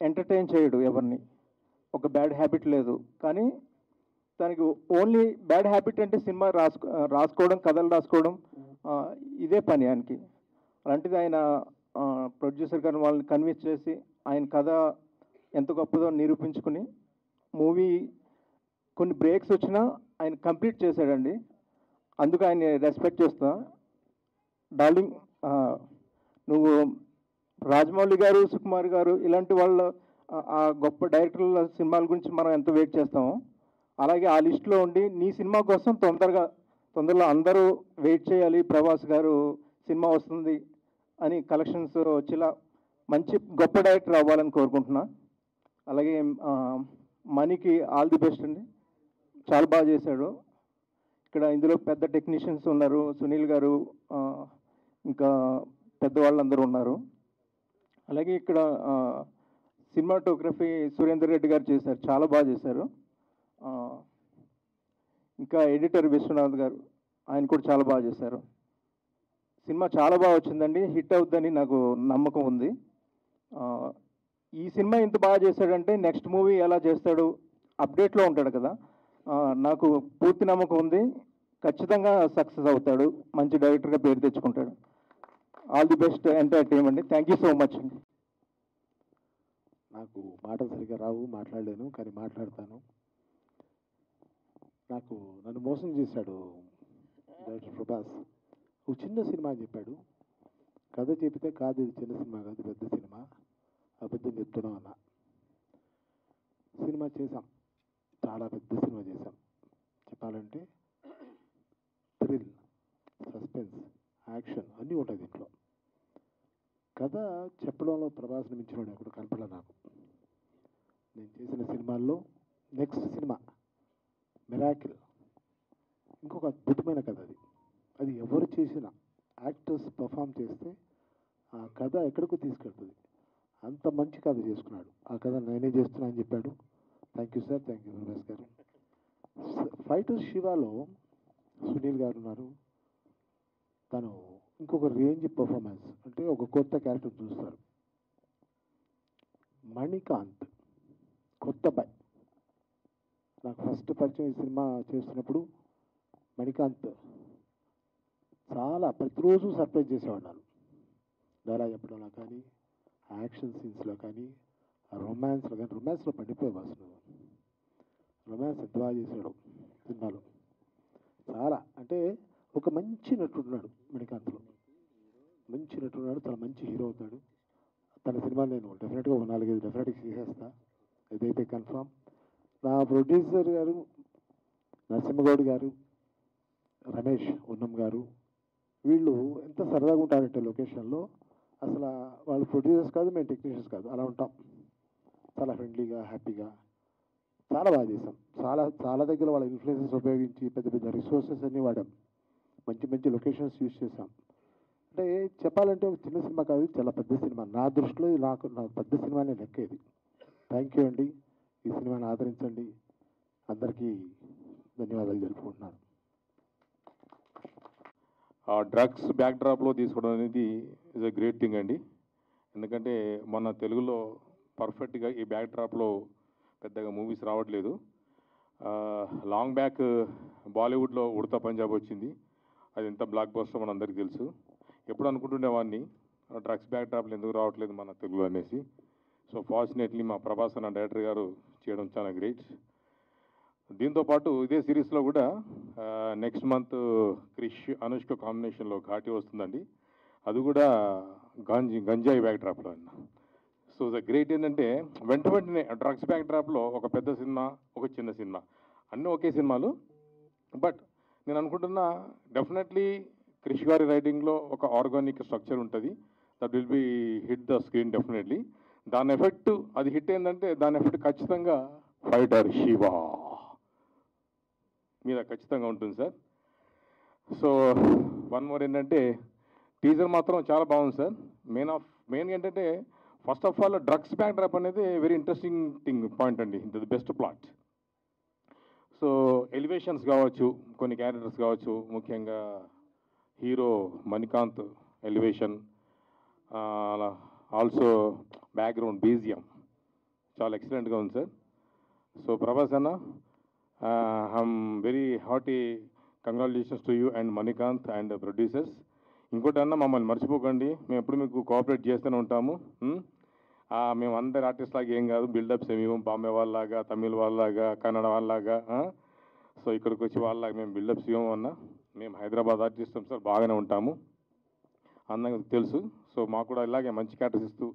ఎంటర్టైన్ చేయడు ఎవరిని, ఒక బ్యాడ్ హ్యాబిట్ లేదు. కానీ తనకి ఓన్లీ బ్యాడ్ హ్యాబిట్ అంటే సినిమా రాసుకోవడం, కథలు రాసుకోవడం, ఇదే పని ఆయనకి. అలాంటిది ఆయన ప్రొడ్యూసర్ గారిని వాళ్ళని కన్విన్స్ చేసి ఆయన కథ ఎంత గొప్పదో నిరూపించుకుని మూవీ కొన్ని బ్రేక్స్ వచ్చినా ఆయన కంప్లీట్ చేశాడండి. అందుకు ఆయన రెస్పెక్ట్ చేస్తా. డార్లింగ్, నువ్వు రాజమౌళి గారు, సుకుమార్ గారు ఇలాంటి వాళ్ళ ఆ గొప్ప డైరెక్టర్ల సినిమాల గురించి మనం ఎంత వెయిట్ చేస్తామో అలాగే ఆ లిస్టులో ఉండి నీ సినిమా కోసం తొందరలో అందరూ వెయిట్ చేయాలి, ప్రభాస్ గారు సినిమా వస్తుంది అని కలెక్షన్స్ వచ్చేలా మంచి గొప్ప డైరెక్టర్ అవ్వాలని కోరుకుంటున్నా. అలాగే మనీకి ఆల్ ది బెస్ట్ అండి, చాలా బాగా చేశాడు. ఇక్కడ ఇందులో పెద్ద టెక్నీషియన్స్ ఉన్నారు, సునీల్ గారు, ఇంకా పెద్దవాళ్ళందరూ ఉన్నారు. అలాగే ఇక్కడ సినిమాటోగ్రఫీ సురేందర్ రెడ్డి గారు చేశారు, చాలా బాగా చేశారు. ఇంకా ఎడిటర్ విశ్వనాథ్ గారు, ఆయన కూడా చాలా బాగా చేశారు. సినిమా చాలా బాగా వచ్చిందండి, హిట్ అవుతుందని నాకు నమ్మకం ఉంది. ఈ సినిమా ఇంత బాగా చేశాడంటే నెక్స్ట్ మూవీ ఎలా చేస్తాడు, అప్డేట్లో ఉంటాడు కదా, నాకు పూర్తి నమ్మకం ఉంది. ఖచ్చితంగా సక్సెస్ అవుతాడు, మంచి డైరెక్టర్గా పేరు తెచ్చుకుంటాడు. All the best entire team అండి. థ్యాంక్ యూ సో మచ్ అండి. నాకు మాటలు సరిగ్గా రావు, మాట్లాడలేను, కానీ మాట్లాడతాను. నన్ను మోసం చేశాడు డైరెక్టర్ ప్రభాస్. ఒక చిన్న సినిమా అని చెప్పాడు, కథ చెబితే కాదు ఇది చిన్న సినిమా కాదు పెద్ద సినిమా, అబద్ధం చెప్తున్నాం అన్న. సినిమా చేశాం, చాలా పెద్ద సినిమా చేశాం. చెప్పాలంటే థ్రిల్, సస్పెన్స్, యాక్షన్ అన్నీ ఉంటాయి దీంట్లో. కథ చెప్పడంలో ప్రభాస్ని మించిన వాడు ఎప్పుడు కనపడలే నాకు. నేను చేసిన సినిమాల్లో నెక్స్ట్ సినిమా మిరాకిల్, ఇంకొక అద్భుతమైన కథ. అది ఎవరు చేసినా యాక్టర్స్ పర్ఫామ్ చేస్తే ఆ కథ ఎక్కడికో తీసుకెళ్తుంది. అంత మంచి కథ చేసుకున్నాడు. ఆ కథ నేనే చేస్తున్నా అని చెప్పాడు. Thank you sir, thank you Prabhas గారు. ఫైటర్ శివాలో సునీల్ గారు ఉన్నారు. తను ఇంకొక రేంజ్ పర్ఫార్మెన్స్, అంటే ఒక కొత్త క్యారెక్టర్ చూస్తారు. మణికాంత్ కొత్త బాయ్, నాకు ఫస్ట్ పరిచయం ఈ సినిమా చేస్తున్నప్పుడు మణికాంత్ చాలా ప్రతిరోజు సర్ప్రైజ్ చేసేవాడు నన్ను. డైలాగ్ చెప్పడంలో కానీ, యాక్షన్ సీన్స్లో కానీ, రొమాన్స్లో కానీ. రొమాన్స్లో పడిపోయావు అసలు. రొమాన్స్ ఎంత బాగా చేశాడు సినిమాలో. చాలా అంటే ఒక మంచి నటుడున్నాడు మణికాంత్లో, మంచి నటుడున్నాడు, చాలా మంచి హీరో అవుతాడు. తన సినిమాలు నేను డెఫినెట్గా ఒక 4-5 డెఫినెట్గా చేసేస్తా, ఇదైతే కన్ఫామ్. నా ప్రొడ్యూసర్ గారు నరసింహగౌడ్ గారు, రమేష్ ఉన్నం గారు, వీళ్ళు ఎంత సరదాగా ఉంటారంటే లొకేషన్లో అసలు వాళ్ళు ప్రొడ్యూసర్స్ కాదు, మేము టెక్నీషియన్స్ కాదు, అలా ఉంటాం. చాలా ఫ్రెండ్లీగా, హ్యాపీగా, చాలా బాగా చేసాం. చాలా దగ్గర వాళ్ళ ఇన్ఫ్లుయెన్సెస్ ఉపయోగించి పెద్ద పెద్ద రిసోర్సెస్ అన్నీ వాడాం. మంచి మంచి లొకేషన్స్ యూజ్ చేసాం. అంటే చెప్పాలంటే ఒక చిన్న సినిమా కాదు, చాలా పెద్ద సినిమా. నా దృష్టిలో నాకు పెద్ద సినిమానే లెక్క ఇది. థ్యాంక్ యూ అండి. ఈ సినిమాని ఆదరించండి. అందరికీ ధన్యవాదాలు తెలుపుకుంటున్నాను. డ్రగ్స్ బ్యాక్డ్రాప్లో తీసుకోవడం అనేది ఇస్ అ గ్రేట్ థింగ్ అండి. ఎందుకంటే మన తెలుగులో పర్ఫెక్ట్గా ఈ బ్యాక్డ్రాప్లో పెద్దగా మూవీస్ రావట్లేదు. లాంగ్ బ్యాక్ బాలీవుడ్లో ఉడతా పంజాబ్ వచ్చింది. అది ఎంత బ్లాక్ బస్టర్ మన అందరికీ తెలుసు. ఎప్పుడు అనుకుంటుండేవాడిని డ్రగ్స్ బ్యాక్డ్రాప్లు ఎందుకు రావట్లేదు మన తెలుగులో అనేసి. సో ఫార్చునేట్లీ మా ప్రభాస్ అన్న డైరెక్టర్ గారు చేయడం చాలా గ్రేట్. దీంతోపాటు ఇదే సిరీస్లో కూడా నెక్స్ట్ మంత్ క్రిష్ అనుష్క కాంబినేషన్లో ఘాటి వస్తుందండి. అది కూడా గంజాయి బ్యాక్డ్రాప్లో అన్న. సో ద గ్రేట్ ఏంటంటే వెంటనే డ్రగ్స్ బ్యాక్డ్రాప్లో ఒక పెద్ద సినిమా, ఒక చిన్న సినిమా, అన్నీ ఒకే సినిమాలు. బట్ నేను అనుకుంటున్నా డెఫినెట్లీ క్రిష్ గారి రైటింగ్లో ఒక ఆర్గానిక్ స్ట్రక్చర్ ఉంటుంది. That will be hit the screen definitely. దాని ఎఫెక్ట్ అది హిట్ ఏంటంటే దాని ఎఫెక్ట్ ఖచ్చితంగా ఫైటర్ శివ మీద ఖచ్చితంగా ఉంటుంది సార్. సో వన్ మోర్ ఏంటంటే టీజర్ మాత్రం చాలా బాగుంది సార్. మెయిన్ ఏంటంటే first of all drugs backdrop అనేది వెరీ ఇంట్రెస్టింగ్ థింగ్ పాయింట్ అండి. The best plot. So elevations కావచ్చు, కొన్ని క్యారెక్టర్స్ కావచ్చు, ముఖ్యంగా hero Manikanth elevation, also background BGM చాలా ఎక్సలెంట్గా ఉంది సార్. సో ప్రభాస్ అన్న, I'm very hearty congratulations to you and Manikanth and producers. ఇంకోటి అన్న, మమ్మల్ని మర్చిపోకండి, మేము ఎప్పుడు మీకు కోఆపరేట్ చేస్తూనే ఉంటాము. మేము అందరి ఆర్టిస్ట్ లాగా ఏం కాదు, బిల్డప్స్ ఏమి ఇవ్వం. బాంబే వాళ్ళలాగా, తమిళ్ వాళ్ళలాగా, కన్నడ వాళ్ళలాగా, సో ఇక్కడికి వచ్చి వాళ్ళలాగా మేము బిల్డప్స్ ఇవ్వము అన్న. మేము హైదరాబాద్ ఆర్టిస్టం సార్, బాగానే ఉంటాము, అందరికి తెలుసు. సో మాకు కూడా ఇలాగే మంచి క్యారెక్టర్స్ ఇస్తూ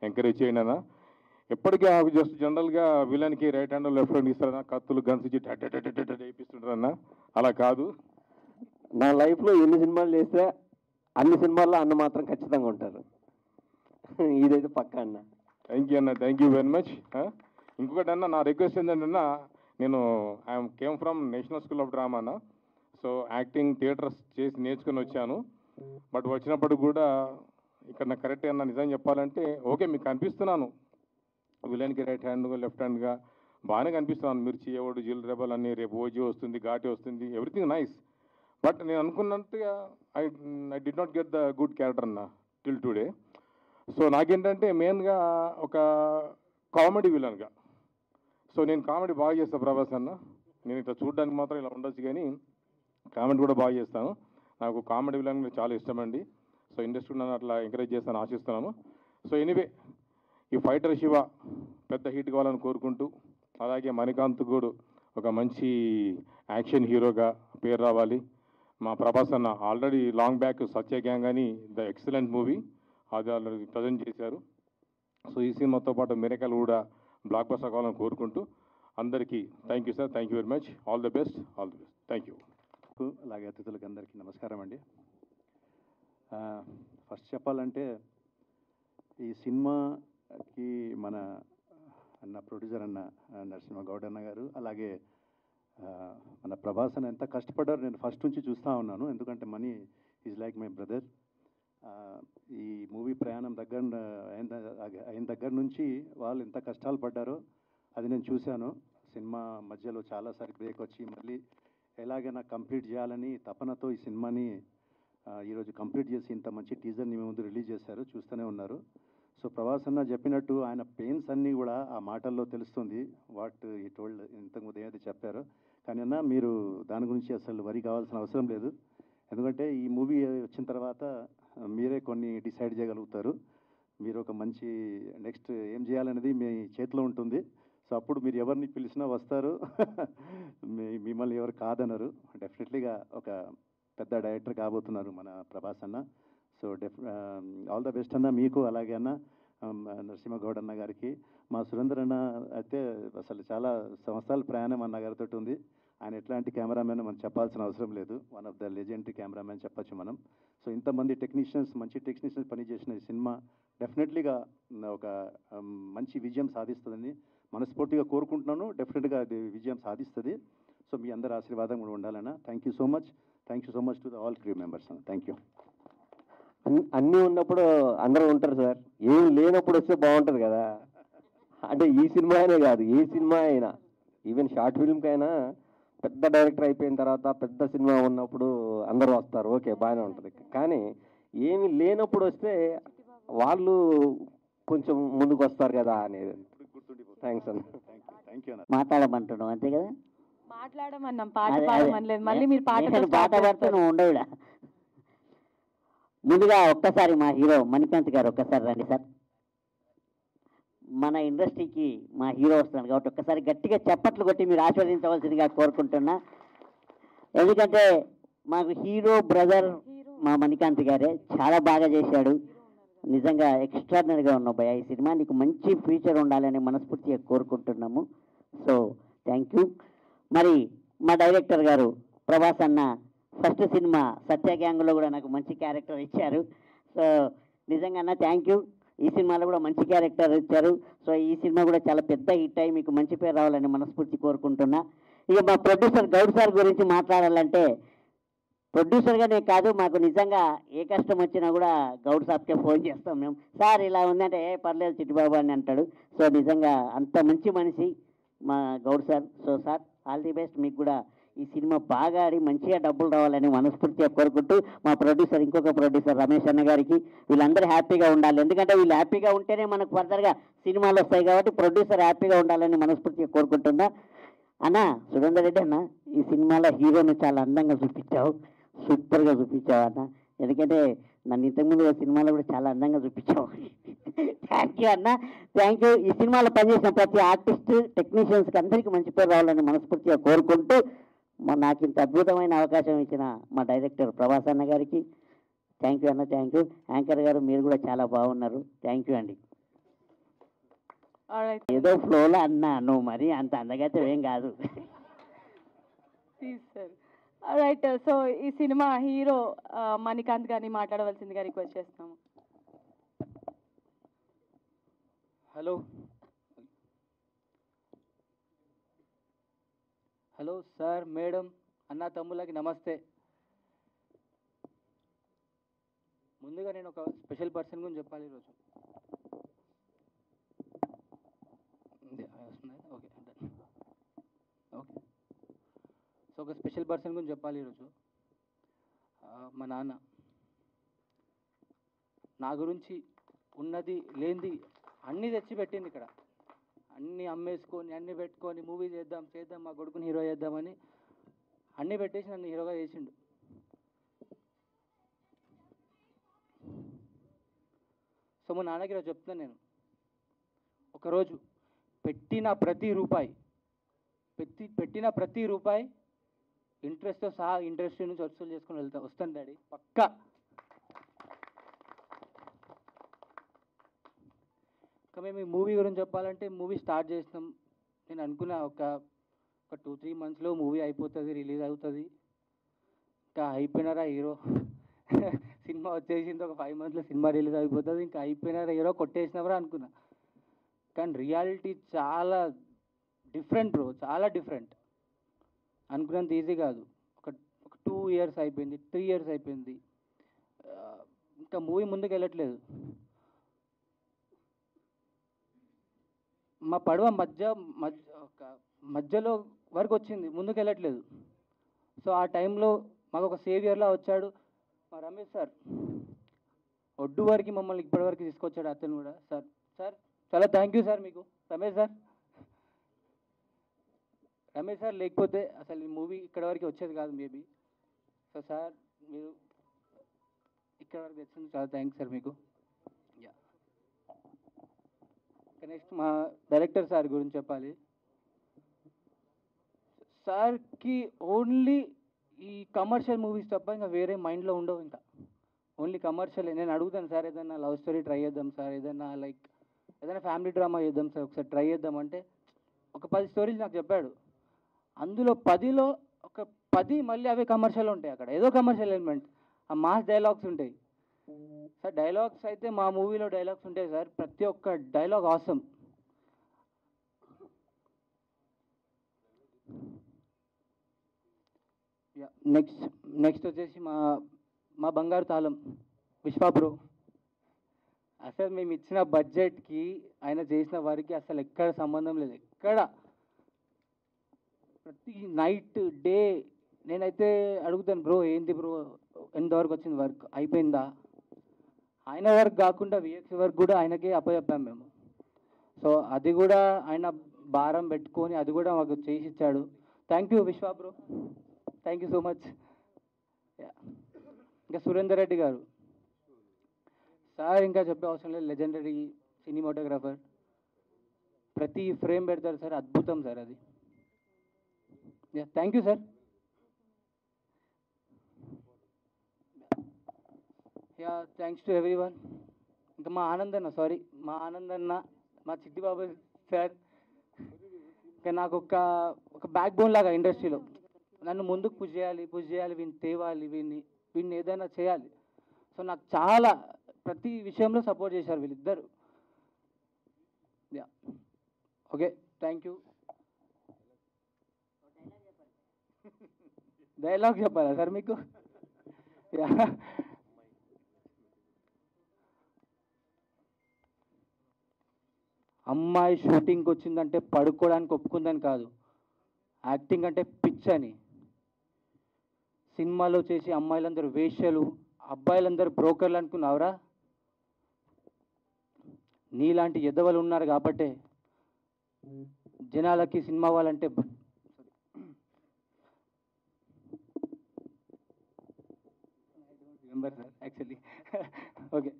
ఎంకరేజ్ చేయండి అన్న. ఎప్పటికీ జస్ట్ జనరల్గా విలన్కి రైట్ హ్యాండ్ లెఫ్ట్ హ్యాండ్ ఇస్తారన్న, కత్తులు గన్స్ ఇచ్చి వేయిస్తుంటారన్న. అలా కాదు. నా లైఫ్లో ఎన్ని సినిమాలు చేస్తే అన్ని సినిమాల్లో అన్న మాత్రం ఖచ్చితంగా ఉంటారు. ఇదైతే పక్కా అన్న. థ్యాంక్ యూ అన్న, థ్యాంక్ యూ వెరీ మచ్. ఇంకొకటి అన్న, నా రిక్వెస్ట్ ఏంటంటే నేను I'm came from national school of drama అన్న. సో యాక్టింగ్ థియేటర్స్ చేసి నేర్చుకుని వచ్చాను. బట్ వచ్చినప్పుడు కూడా ఇక్కడ నాకు కరెక్ట్ అన్న నిజం చెప్పాలంటే, ఓకే మీకు కనిపిస్తున్నాను విలన్కి రైట్ హ్యాండ్ లెఫ్ట్ హ్యాండ్గా బాగానే కనిపిస్తున్నాను. మీరు చేయవాడు జిల్ రెబల్ అని, రేపు ఓజీ వస్తుంది, ఘాటి వస్తుంది, ఎవ్రీథింగ్ నైస్. బట్ నేను అనుకున్నట్టుగా I did not get the good character అన్న టిల్ టుడే. సో నాకేంటంటే మెయిన్గా ఒక కామెడీ విలన్గా, సో నేను కామెడీ బాగా చేస్తాను ప్రభాస్ అన్న. నేను ఇట్లా చూడడానికి మాత్రం ఇలా ఉండొచ్చు, కానీ కామెడీ కూడా బాగా చేస్తాను. నాకు కామెడీ విలన్ చాలా ఇష్టం అండి. సో ఇండస్ట్రీ నన్ను అట్లా ఎంకరేజ్ చేస్తాను, ఆశిస్తున్నాను. సో ఎనీవే, ఈ ఫైటర్ శివ పెద్ద హిట్ కావాలని కోరుకుంటూ, అలాగే మణికాంత్ కూడా ఒక మంచి యాక్షన్ హీరోగా పేరు రావాలి. మా ప్రభాస్ అన్న ఆల్రెడీ లాంగ్ బ్యాక్ సత్య గ్యాంగ్ అని ద ఎక్సలెంట్ మూవీ అది ఆల్రెడీ ప్రజెంట్ చేశారు. సో ఈ సినిమాతో పాటు మిరకల్ కూడా బ్లాక్ బస్టర్ కావాలని కోరుకుంటూ అందరికీ thank you sir, thank you very much, all the best, all the best, thank you. అలాగే అతిథులకు అందరికీ నమస్కారం అండి. ఫస్ట్ చెప్పాలంటే ఈ సినిమాకి మన ప్రొడ్యూసర్ అన్న నరసింహ గౌడ్ అన్న గారు, అలాగే మన ప్రభాస్ అన్న ఎంత కష్టపడ్డారు నేను ఫస్ట్ నుంచి చూస్తూ ఉన్నాను. ఎందుకంటే money is like my brother. ఈ మూవీ ప్రయాణం అయిన దగ్గర నుంచి వాళ్ళు ఎంత కష్టాలు పడ్డారో అది నేను చూశాను. సినిమా మధ్యలో చాలాసార్లు బ్రేక్ వచ్చి మళ్ళీ ఎలాగైనా కంప్లీట్ చేయాలని తపనతో ఈ సినిమాని ఈరోజు కంప్లీట్ చేసి ఇంత మంచి టీజర్ని మీ ముందు రిలీజ్ చేశారు, చూస్తూనే ఉన్నారు. సో ప్రభాస్ అన్న చెప్పినట్టు ఆయన పెయిన్స్ అన్నీ కూడా ఆ మాటల్లో తెలుస్తుంది. వాట్ ఈ టోల్డ్ ఇంతకుముందు ఏదైతే చెప్పారో. కానీ అన్న మీరు దాని గురించి అసలు వరి కావాల్సిన అవసరం లేదు. ఎందుకంటే ఈ మూవీ వచ్చిన తర్వాత మీరే కొన్ని డిసైడ్ చేయగలుగుతారు. మీరు ఒక మంచి నెక్స్ట్ ఏం చేయాలనేది మీ చేతిలో ఉంటుంది. సో అప్పుడు మీరు ఎవరిని పిలిచినా వస్తారు, మిమ్మల్ని ఎవరు కాదనరు. డెఫినెట్లీగా ఒక పెద్ద డైరెక్టర్ కాబోతున్నారు మన ప్రభాస్ అన్న. సో ఆల్ ద బెస్ట్ అన్న మీకు, అలాగే అన్న నరసింహగౌడ్ అన్న గారికి. మా సురేందర్ అన్న అయితే అసలు చాలా సంవత్సరాల ప్రయాణం అన్న గారితో ఉంది. ఆయన ఎట్లాంటి కెమెరామెన్ మనం చెప్పాల్సిన అవసరం లేదు. One of the legendary cameraman చెప్పచ్చు మనం. సో ఇంతమంది టెక్నీషియన్స్, మంచి టెక్నీషియన్స్ పనిచేసిన ఈ సినిమా డెఫినెట్లీగా ఒక మంచి విజయం సాధిస్తుందని మనస్ఫూర్తిగా కోరుకుంటున్నాను. డెఫినెట్గా అది విజయం సాధిస్తుంది. సో మీ అందరి ఆశీర్వాదం కూడా ఉండాలన్నా. Thank you so much to the all crew members అన్న. Thank you. అన్నీ ఉన్నప్పుడు అందరూ ఉంటారు సార్, ఏం లేనప్పుడు వస్తే బాగుంటుంది కదా. అంటే ఈ సినిమా అయినా కాదు, ఏ సినిమా అయినా, ఈవెన్ షార్ట్ ఫిల్మ్కైనా పెద్ద డైరెక్టర్ అయిపోయిన తర్వాత పెద్ద సినిమా ఉన్నప్పుడు అందరూ వస్తారు, ఓకే బాగానే ఉంటుంది. కానీ ఏమి లేనప్పుడు వస్తే వాళ్ళు కొంచెం ముందుకు వస్తారు కదా అనేది. థ్యాంక్స్ అన్న. థ్యాంక్ యూ అన్న. మాట్లాడమంటున్నాం అంతే కదా. మాట్లాడమన్నాం, పాట పాడమనలేదు. మళ్ళీ మీరు పాట పాట పాడితే నువ్వు ఉండవుడా. ముందుగా ఒక్కసారి మా హీరో మణికాంత్ గారు ఒక్కసారి రండి సార్. మన ఇండస్ట్రీకి మా హీరో వస్తున్నాడు కాబట్టి ఒక్కసారి గట్టిగా చప్పట్లు కొట్టి మీరు ఆస్వాదించవలసిందిగా కోరుకుంటున్నా. ఎందుకంటే మాకు హీరో బ్రదర్ మా మణికాంత్ గారే చాలా బాగా చేశాడు. నిజంగా ఎక్స్ట్రాడినరీగా ఉన్నావు భయ్యా. ఈ సినిమా నీకు మంచి ఫ్యూచర్ ఉండాలని మనస్ఫూర్తిగా కోరుకుంటున్నాము. So thank you. మరి మా డైరెక్టర్ గారు ప్రభాస్ అన్న ఫస్ట్ సినిమా సత్య గ్యాంగ్లో కూడా నాకు మంచి క్యారెక్టర్ ఇచ్చారు. సో నిజంగా అన్న థ్యాంక్ యూ. ఈ సినిమాలో కూడా మంచి క్యారెక్టర్ ఇచ్చారు. సో ఈ సినిమా కూడా చాలా పెద్ద హిట్ అయ్యి మీకు మంచి పేరు రావాలని మనస్ఫూర్తి కోరుకుంటున్నా. ఇక మా ప్రొడ్యూసర్ గౌడ్ సార్ గురించి మాట్లాడాలంటే, ప్రొడ్యూసర్గానే కాదు, మాకు నిజంగా ఏ కష్టం వచ్చినా కూడా గౌడ్ సాబ్కే ఫోన్ చేస్తాం మేము. సార్ ఇలా ఉందంటే ఏ పర్లేదు చిట్టిబాబు అని అంటాడు. సో నిజంగా అంత మంచి మనిషి మా Goud sir. So sir all the best. మీకు కూడా ఈ సినిమా బాగా ఆడి మంచిగా డబ్బులు రావాలని మనస్ఫూర్తిగా కోరుకుంటూ, మా ప్రొడ్యూసర్ ఇంకొక ప్రొడ్యూసర్ రమేష్ అన్న గారికి, వీళ్ళందరూ హ్యాపీగా ఉండాలి. ఎందుకంటే వీళ్ళు హ్యాపీగా ఉంటేనే మనకు ఫర్దర్గా సినిమాలు వస్తాయి కాబట్టి ప్రొడ్యూసర్ హ్యాపీగా ఉండాలని మనస్ఫూర్తిగా కోరుకుంటున్నా. అన్న సురేందర్ రెడ్డి అన్న, ఈ సినిమాలో హీరోని చాలా అందంగా చూపించావు, సూపర్గా చూపించావు అన్న. ఎందుకంటే నన్ను ఇంతకుముందు సినిమాలో కూడా చాలా అందంగా చూపించావు. థ్యాంక్ యూ అన్న, థ్యాంక్ యూ. ఈ సినిమాలో పనిచేసిన ప్రతి ఆర్టిస్ట్, టెక్నీషియన్స్కి అందరికీ మంచి పేరు రావాలని మనస్ఫూర్తిగా కోరుకుంటూ, నాకు ఇంత అద్భుతమైన అవకాశం ఇచ్చిన మా డైరెక్టర్ ప్రభాస్ అన్న గారికి థ్యాంక్ యూ అన్న, థ్యాంక్ యూ. యాంకర్ గారు మీరు కూడా చాలా బాగున్నారు, థ్యాంక్ యూ అండి. ఏదో ఫ్లోలో అన్నా, నువ్వు మరి అంత అందగైతే ఏం కాదు. రైట్. సో ఈ సినిమా హీరో మణికాంత్ గారిని మాట్లాడవలసిందిగా రిక్వెస్ట్ చేస్తాము. హలో హలో సార్, మేడం, అన్న, తమ్ముళ్ళకి నమస్తే. ముందుగా నేను ఒక స్పెషల్ పర్సన్ గురించి చెప్పాలి ఈరోజు. Okay okay. సో ఒక స్పెషల్ పర్సన్ గురించి చెప్పాలి ఈరోజు. మా నాన్న నా గురించి ఉన్నది లేనిది అన్నీ తెచ్చి పెట్టింది ఇక్కడ. అన్నీ అమ్మేసుకొని అన్నీ పెట్టుకొని మూవీ చేద్దాం మా కొడుకుని హీరో చేద్దామని అన్నీ పెట్టేసి నన్ను హీరోగా చేసిండు. సో మా నాన్నకి ఈరోజు చెప్తున్నాను నేను, ఒకరోజు పెట్టిన ప్రతి రూపాయి ఇంట్రెస్ట్తో సహా ఇంట్రెస్ట్ నుంచి వసూలు చేసుకొని వస్తాను డాడీ, పక్కా. ఇంకా మేము ఈ మూవీ గురించి చెప్పాలంటే, మూవీ స్టార్ట్ చేసినాం. నేను అనుకున్నా ఒక 2-3 monthsలో మూవీ అయిపోతుంది, రిలీజ్ అవుతుంది. ఇంకా అయిపోయినారా హీరో, సినిమా వచ్చేసింది. ఒక 5 monthsలో సినిమా రిలీజ్ అయిపోతుంది, ఇంకా అయిపోయినారా హీరో, కొట్టేసినవరా అనుకున్నా. కానీ రియాలిటీ చాలా డిఫరెంట్ బ్రో, చాలా డిఫరెంట్. అనుకున్నంత ఈజీ కాదు. ఒక 2 years అయిపోయింది, 3 years అయిపోయింది, ఇంకా మూవీ ముందుకు వెళ్ళట్లేదు. మా పడవ మధ్యలో వరకు వచ్చింది, ముందుకు వెళ్ళట్లేదు. సో ఆ టైంలో మాకు ఒక సేవియర్లా వచ్చాడు మా రమేష్ సార్. ఒడ్డు వరకు మమ్మల్ని ఇప్పటివరకు తీసుకొచ్చాడు. అతను కూడా సార్ చాలా థ్యాంక్ యూ సార్ మీకు, రమేష్ సార్ లేకపోతే అసలు ఈ మూవీ ఇక్కడ వరకు వచ్చేది కాదు మేబీ. సో సార్ మీరు ఇక్కడ వరకు తెచ్చింది చాలా థ్యాంక్స్ సార్ మీకు. యా, నెక్స్ట్ మా డైరెక్టర్ సార్ గురించి చెప్పాలి. సార్కి ఓన్లీ ఈ కమర్షియల్ మూవీస్ తప్ప ఇంకా వేరే మైండ్లో ఉండవు. ఇంకా ఓన్లీ కమర్షియల్. నేను అడుగుతాను సార్, ఏదైనా లవ్ స్టోరీ ట్రై చేద్దాం సార్, ఏదైనా ఫ్యామిలీ డ్రామా చేద్దాం సార్, ఒకసారి ట్రై చేద్దాం అంటే ఒక 10 స్టోరీస్ నాకు చెప్పాడు. అందులో 10లో ఒక 10 మళ్ళీ అవే కమర్షియల్ ఉంటాయి. అక్కడ ఏదో కమర్షియల్ ఎలిమెంట్, ఆ మాస్ డైలాగ్స్ ఉంటాయి సార్. డైలాగ్స్ అయితే మా మూవీలో డైలాగ్స్ ఉంటాయి సార్, ప్రతి ఒక్క డైలాగ్ ఆసమ్. నెక్స్ట్ వచ్చేసి మా బంగారు తాళం విశ్వా బ్రో. అసలు మేము ఇచ్చిన బడ్జెట్కి ఆయన చేసిన వారికి అసలు ఎక్కడ సంబంధం లేదు. ఎక్కడ ప్రతి నైట్ డే నేనైతే అడుగుతాను, బ్రో ఏంటి బ్రో ఎంతవరకు వచ్చింది వర్క్, అయిపోయిందా? ఆయన వర్క్ కాకుండా విఎక్స్ వర్క్ కూడా ఆయనకే అప్పచెప్పాము మేము. సో అది కూడా ఆయన భారం పెట్టుకొని అది కూడా మాకు చేసి ఇచ్చాడు. Thank you Vishwa bro, thank you so much. ఇంకా సురేందర్ రెడ్డి గారు సార్, ఇంకా చెప్పే అవసరం లేదు, లెజెండరీ సినిమాటోగ్రాఫర్. ప్రతి ఫ్రేమ్ పెడతారు సార్, అద్భుతం సార్ అది. Thank you sir. Thanks to everyone. ఇంకా మా ఆనందన్న, సారీ మా ఆనందన్న, మా చిట్టిబాబు సార్, ఇంకా నాకు ఒక బ్యాక్ బోన్ లాగా ఇండస్ట్రీలో. నన్ను ముందుకు పుష్ చేయాలి, వీడిని తేవాలి, వీడిని ఏదైనా చేయాలి. సో నాకు చాలా ప్రతి విషయంలో సపోర్ట్ చేశారు వీళ్ళిద్దరు. Okay, thank you. డైలాగ్ చెప్పాలా సార్ మీకు? అమ్మాయి షూటింగ్కి వచ్చిందంటే పడుకోవడానికి ఒప్పుకుందని కాదు, యాక్టింగ్ అంటే పిచ్ అని. సినిమాలో చేసి అమ్మాయిలందరూ వేశ్యలు, అబ్బాయిలందరూ బ్రోకర్లు అనుకున్నావురా? నీలాంటి ఎదవలు ఉన్నారు కాబట్టే జనాలకి సినిమా వాళ్ళంటే remember sir actually. Okay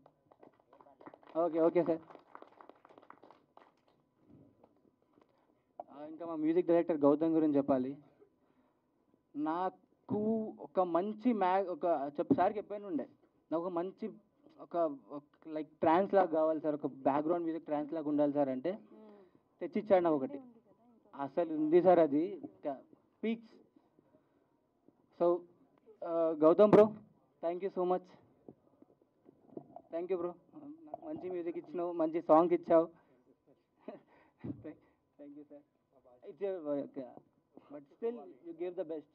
okay okay sir. ఇంకా మా మ్యూజిక్ డైరెక్టర్ గౌతమ్ గురించి చెప్పాలి. నాకు ఒక మంచి సార్కి చెప్పాను ఉండే, నాకు ఒక మంచి లైక్ ట్రాన్స్ లాగా కావాలి సార్, ఒక బ్యాక్గ్రౌండ్ మ్యూజిక్ ట్రాన్స్ లాగా ఉండాలి సార్ అంటే తెచ్చిచ్చాడు నాకు ఒకటి. అసలు ఉంది సార్ అది peaks. So Gautam bro, thank you so much. Thank you bro, నాకు మంచి మ్యూజిక్ ఇచ్చినావు, మంచి సాంగ్ ఇచ్చావు. Thank you sir. It's your work, but still you gave the best.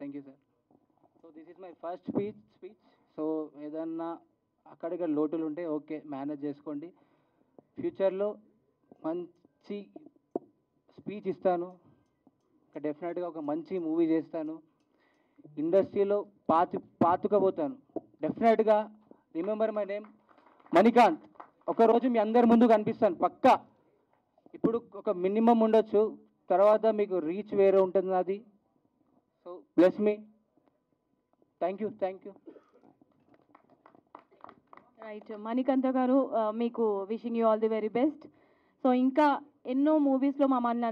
Thank you sir. So this is my first speech. So ఏదన్నా అక్కడిక్కడ లోటులు ఉంటే okay, manage చేసుకోండి. ఫ్యూచర్లో మంచి స్పీచ్ ఇస్తాను, డెఫినెట్గా ఒక మంచి మూవీ చేస్తాను, ఇండస్ట్రీలో పాతుకపోతాను డెఫినెట్గా. Remember my name Manikanth. ఒకరోజు మీ అందరి ముందు కనిపిస్తాను పక్కా. ఇప్పుడు ఒక మినిమం ఉండొచ్చు, తర్వాత మీకు రీచ్ వేరే ఉంటుంది నాది. So bless me. Thank you. Right Manikanta గారు, మీకు wishing you all the very best. So ఇంకా ఎన్నో మూవీస్లో మమ్మల్ని